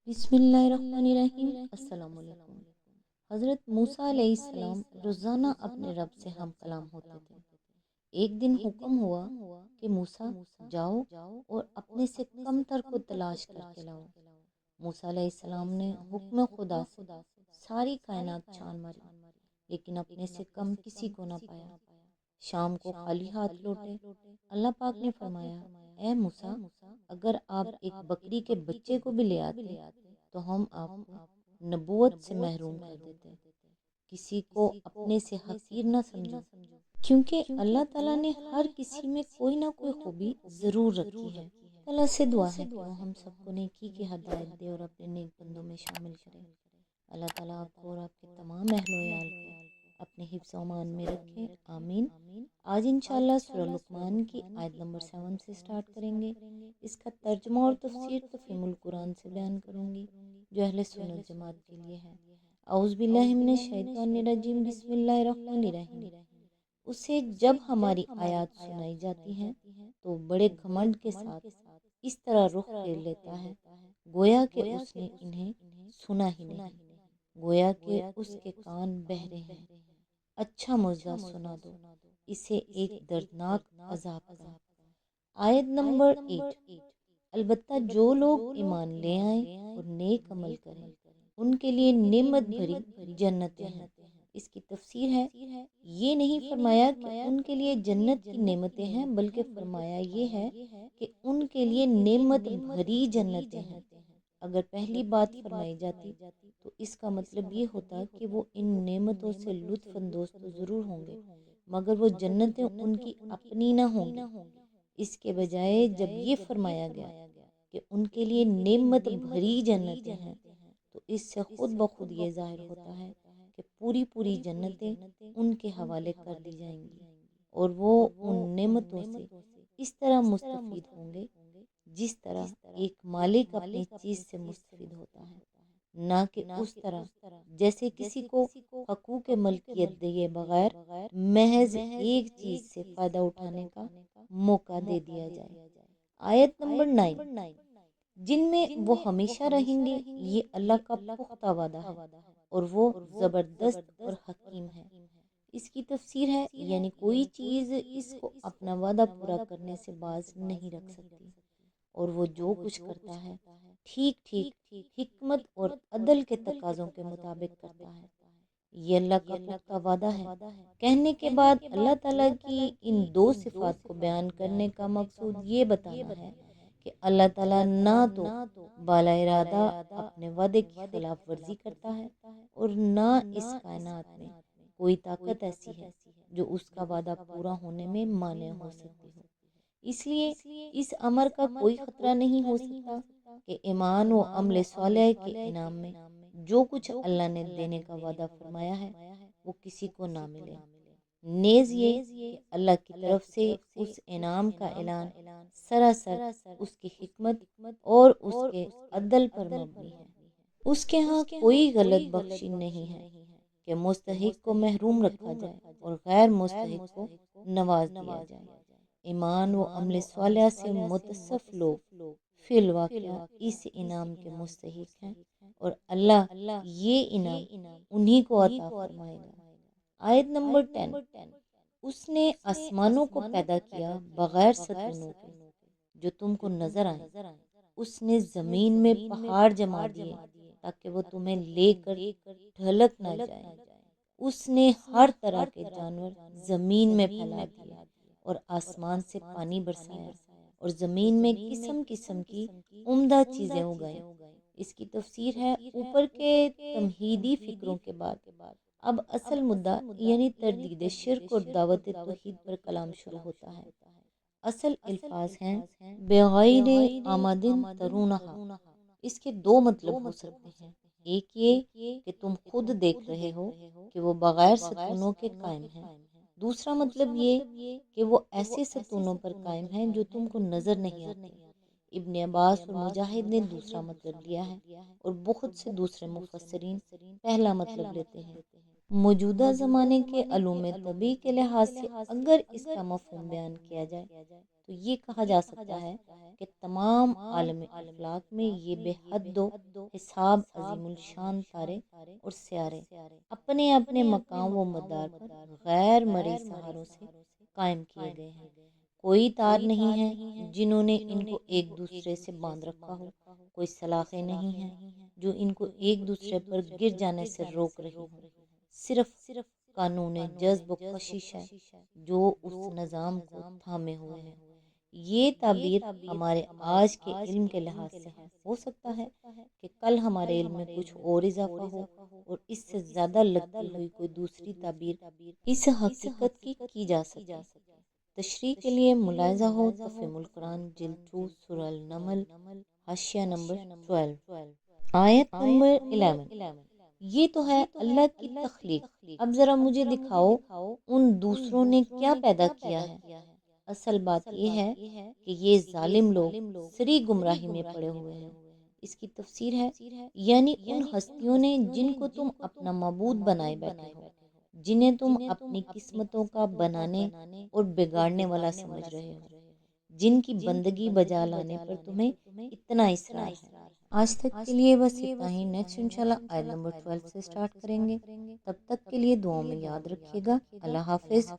بسم اللہ الرحمن الرحیم۔ السلام علیکم۔ حضرت موسیٰ علیہ السلام روزانہ اپنے رب سے ہم کلام ہوتے تھے۔ ایک دن حکم ہوا کہ موسیٰ جاؤ اور اپنے سے کم تر کو تلاش کر کے لاؤ۔ موسیٰ علیہ السلام نے حکم خدا سے ساری کائنات چھان ماری، لیکن اپنے سے کم کسی کو نہ پایا۔ شام کو خالی ہاتھ لوٹے۔ اللہ پاک نے فرمایا، اے موسیٰ، اگر آپ ایک بکری کے بچے کو بھی لے آتے تو ہم آپ کو نبوت سے محروم کر دیتے۔ کسی کو اپنے سے حقیر نہ سمجھو، کیونکہ اللہ تعالیٰ نے ہر کسی میں کوئی نہ کوئی خوبی ضرور رکھی ہے۔ اللہ سے دعا ہے کہ وہ ہم سب کو نیکی کی ہدایت دے اور اپنے نیک بندوں میں شامل کرے۔ اللہ تعالیٰ آپ کو اور آپ کے تمام اہل و عیال کو اپنے حفظ و امان میں رکھے، آمین۔ آج انشاءاللہ سورہ لقمان کی آیت نمبر 7 سے سٹارٹ کریں گے۔ اس کا ترجمہ اور تفسیر تفہیم القرآن سے بیان کروں گی، جو اہل سنت جماعت کے لیے ہے۔ اعوذ باللہ من الشیطان الرجیم، بسم اللہ الرحمن الرحیم۔ اسے جب ہماری آیات سنائی جاتی ہیں تو بڑے گھمنڈ کے ساتھ اس طرح رخ پھیر لیتا ہے گویا کہ اس نے انہیں سنا ہی نہیں، گویا کہ اس کے کان بہرے ہیں۔ اچھا مژدہ سنا دو اسے ایک دردناک عذاب کا۔ آیت نمبر 8۔ البتہ جو لوگ ایمان لے آئیں اور نیک عمل کریں ان کے لیے نعمت بھری جنتیں ہیں۔ اس کی تفسیر ہے، یہ نہیں فرمایا کہ ان کے لیے جنت کی نعمتیں ہیں، بلکہ فرمایا یہ ہے کہ ان کے لیے نعمت بھری جنتیں ہیں۔ اگر پہلی بات فرمائی جاتی تو اس کا مطلب یہ ہوتا کہ وہ ان نعمتوں سے لطف اندوز تو ضرور ہوں گے، مگر وہ جنتیں ان کی اپنی نہ ہوں گی۔ اس کے بجائے جب یہ فرمایا گیا کہ ان کے لیے نعمت بھری جنتیں ہیں تو اس سے خود بخود یہ ظاہر ہوتا ہے کہ پوری جنتیں ان کے حوالے کر دی جائیں گی اور وہ ان نعمتوں سے اس طرح مستفید ہوں گے جس طرح ایک مالک اپنی چیز سے مستفید ہوتا ہے، نہ کہ اس طرح جیسے کسی کو حقوق ملکیت دیے بغیر محض ایک چیز سے فائدہ اٹھانے کا موقع دے دیا جائے۔ آیت نمبر 9۔ جن میں وہ ہمیشہ رہیں گے، یہ اللہ کا پختہ وعدہ ہے اور وہ زبردست اور حکیم ہے۔ اس کی تفسیر ہے، یعنی کوئی چیز اس کو اپنا وعدہ پورا کرنے سے باز نہیں رکھ سکتی، اور وہ جو کچھ کرتا ہے ٹھیک حکمت اور عدل کے تقاضوں کے مطابق کرتا ہے۔ یہ اللہ کا پختہ وعدہ ہے۔ کہنے کے بعد اللہ تعالیٰ کی ان دو صفات کو بیان کرنے کا مقصود یہ بتانا ہے کہ اللہ تعالیٰ نہ تو بالا ارادہ اپنے وعدے کی خلاف ورزی کرتا ہے اور نہ اس کائنات میں کوئی طاقت ایسی ہے جو اس کا وعدہ پورا ہونے میں مانع ہو سکتی ہو۔ اس لیے اس امر کا کوئی خطرہ نہیں ہو سکتا کہ ایمان و عمل صالح کے انعام میں جو کچھ اللہ نے دینے کا وعدہ فرمایا ہے وہ کسی کو نہ ملے۔ نیز یہ کہ اللہ کی طرف سے اس انعام کا اعلان سراسر اس کی حکمت اور اس کے عدل پر مبنی ہے۔ اس کے ہاں کوئی غلط بخشی نہیں ہے کہ مستحق کو محروم رکھا جائے اور غیر مستحق کو نواز دیا جائے۔ ایمان و عمل صالح سے متصف لوگ فی الواقع اس انعام کے مستحق ہیں اور اللہ یہ انعام انہی کو عطا فرمائے گا۔ آیت نمبر 10۔ اس نے آسمانوں کو پیدا کیا بغیر ستونوں کے جو تم کو نظر آئیں۔ اس نے زمین میں پہاڑ جما دیے تاکہ وہ تمہیں لے کر ڈھلک نہ جائیں۔ اس نے ہر طرح کے جانور زمین میں پھیلا دیے اور آسمان سے پانی برسایا اور زمین میں قسم قسم کی عمدہ چیزیں اگائیں۔ اس کی تفسیر ہے، اوپر کے تمہیدی فکروں کے بعد اب اصل مدعا یعنی تردید شرک اور دعوت توحید پر کلام شروع ہوتا ہے۔ اصل الفاظ ہیں بغیر آمد ترونہا۔ اس کے دو مطلب ہو سکتے ہیں، ایک یہ کہ تم خود دیکھ رہے ہو کہ وہ بغیر ستونوں کے قائم ہیں، دوسرا مطلب یہ کہ وہ ایسے ستونوں پر قائم ہیں جو تم کو نظر نہیں آتے۔ ابن عباس اور مجاہد نے دوسرا مطلب لیا ہے اور بہت سے دوسرے مفسرین پہلا مطلب لیتے ہیں۔ موجودہ زمانے کے علوم طبی کے لحاظ سے اگر اس کا مفہوم بیان کیا جائے تو یہ کہا جا سکتا ہے کہ تمام عالم افلاک میں یہ بے حد و حساب عظیم الشان تارے اور سیارے اپنے اپنے مقام و مدار پر غیر مرئی سہاروں سے قائم کیے گئے ہیں۔ کوئی تار نہیں ہے جنہوں نے ان کو ایک دوسرے سے باندھ رکھا ہو، کوئی سلاخیں نہیں ہیں جو ان کو ایک دوسرے پر گر جانے سے روک رہی ہوں۔ صرف قانون جذب و کشش ہے جو اس نظام کو تھامے ہوئے ہے۔ یہ تعبیر ہمارے آج کے علم کے لحاظ سے ہو سکتا ہے کہ کل ہمارے علم میں کچھ اور اضافہ ہو اور اس سے زیادہ لگتی ہوئی کوئی دوسری تعبیر اس حقیقت کی جا سکے۔ تشریح کے لیے ملاحظہ ہو تفہیم القرآن جلد 2 سورہ النمل حاشیہ نمبر 12 آیت نمبر 11۔ یہ تو ہے اللہ کی تخلیق، اب ذرا مجھے دکھاؤ ان دوسروں نے کیا پیدا کیا ہے۔ اصل بات یہ ہے کہ یہ ظالم لوگ سری گمراہی میں پڑے ہوئے ہیں۔ اس کی تفسیر ہے یعنی ان ہستیوں نے جن کو تم اپنا معبود بنائے بیٹھے ہو، جنہیں تم اپنی قسمتوں کا بنانے اور بگاڑنے والا سمجھ رہے ہو، جن کی بندگی بجا لانے پر تمہیں اتنا اصرار ہے۔ آج تک کے لیے بس اتنا ہی، نیکسٹ انشاءاللہ آیت نمبر 12 سے سٹارٹ کریں گے۔ تب تک کے لیے دعاؤں میں یاد رکھیے گا۔ اللہ حافظ۔